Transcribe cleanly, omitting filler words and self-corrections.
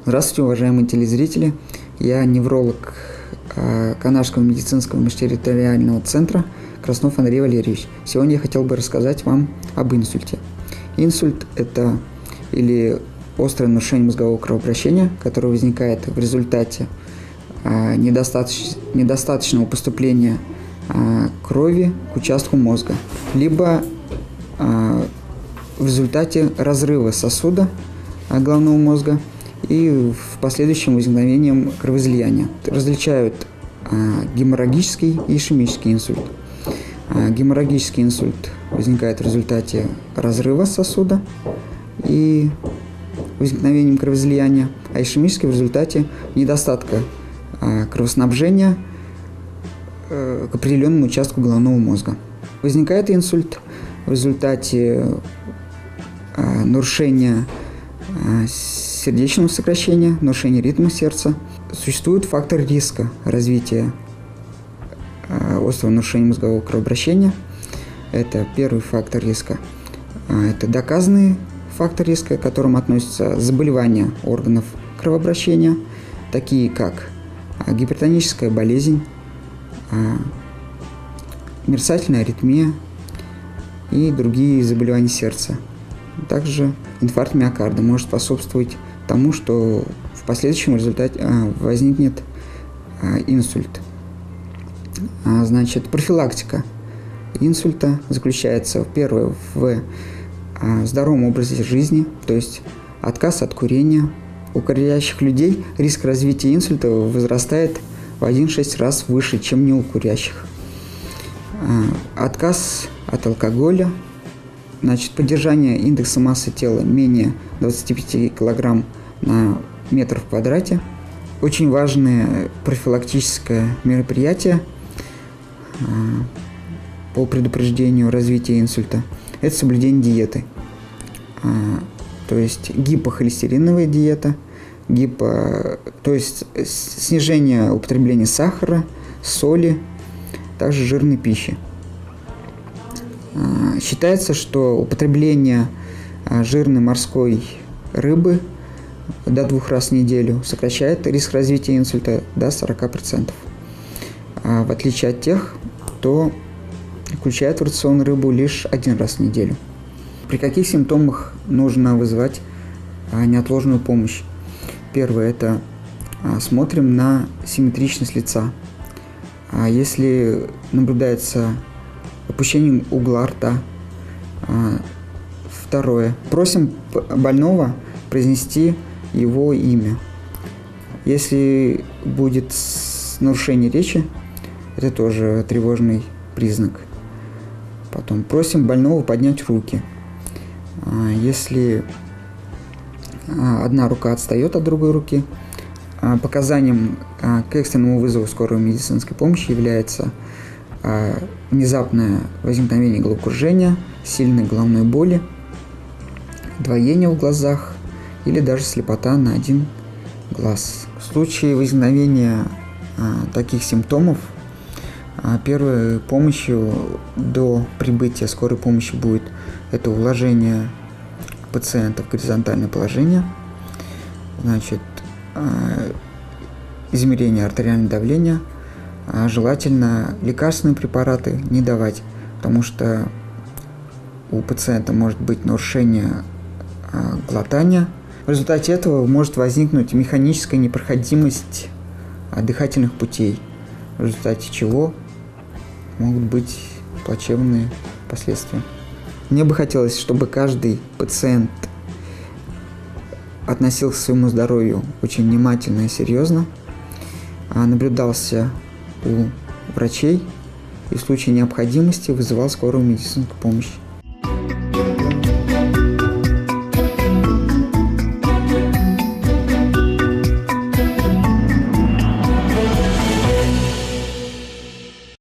Здравствуйте, уважаемые телезрители. Я невролог Канашского медицинского межтерриториального центра Краснов Андрей Валерьевич. Сегодня я хотел бы рассказать вам об инсульте. Инсульт – это или острое нарушение мозгового кровообращения, которое возникает в результате недостаточного поступления крови к участку мозга, либо в результате разрыва сосуда головного мозга и в последующем возникновением кровоизлияния. Различают геморрагический и ишемический инсульт. Геморрагический инсульт возникает в результате разрыва сосуда и возникновением кровоизлияния, а ишемический в результате недостатка кровоснабжения к определенному участку головного мозга. Возникает инсульт в результате нарушения сердечного сокращения, нарушения ритма сердца. Существует фактор риска развития острого нарушения мозгового кровообращения. Это первый фактор риска. Это доказанный фактор риска, к которому относятся заболевания органов кровообращения, такие как гипертоническая болезнь, мерцательная аритмия и другие заболевания сердца. Также инфаркт миокарда может способствовать тому, что в последующем результате возникнет инсульт. Профилактика инсульта заключается, первое, в здоровом образе жизни, то есть отказ от курения. У курящих людей риск развития инсульта возрастает в 1,6 раз выше, чем не у курящих. Отказ от алкоголя. Поддержание индекса массы тела менее 25 кг на метр в квадрате. Очень важное профилактическое мероприятие по предупреждению развития инсульта – это соблюдение диеты. То есть гипохолестериновая диета, то есть снижение употребления сахара, соли, также жирной пищи. Считается, что употребление жирной морской рыбы до 2 раз в неделю сокращает риск развития инсульта до 40%. В отличие от тех, кто включает в рацион рыбу лишь 1 раз в неделю. При каких симптомах нужно вызывать неотложную помощь? Первое – это смотрим на симметричность лица. Если наблюдается опущение угла рта. Второе. Просим больного произнести его имя. Если будет нарушение речи, это тоже тревожный признак. Потом просим больного поднять руки. Если одна рука отстает от другой руки, показанием к экстренному вызову скорой медицинской помощи является внезапное возникновение головокружения, сильной головной боли, двоение в глазах или даже слепота на один глаз. В случае возникновения таких симптомов первой помощью до прибытия скорой помощи будет это уложение пациента в горизонтальное положение, измерение артериального давления. Желательно лекарственные препараты не давать, потому что у пациента может быть нарушение глотания. В результате этого может возникнуть механическая непроходимость дыхательных путей, в результате чего могут быть плачевные последствия. Мне бы хотелось, чтобы каждый пациент относился к своему здоровью очень внимательно и серьезно, наблюдался у врачей и в случае необходимости вызывал скорую медицинскую помощь.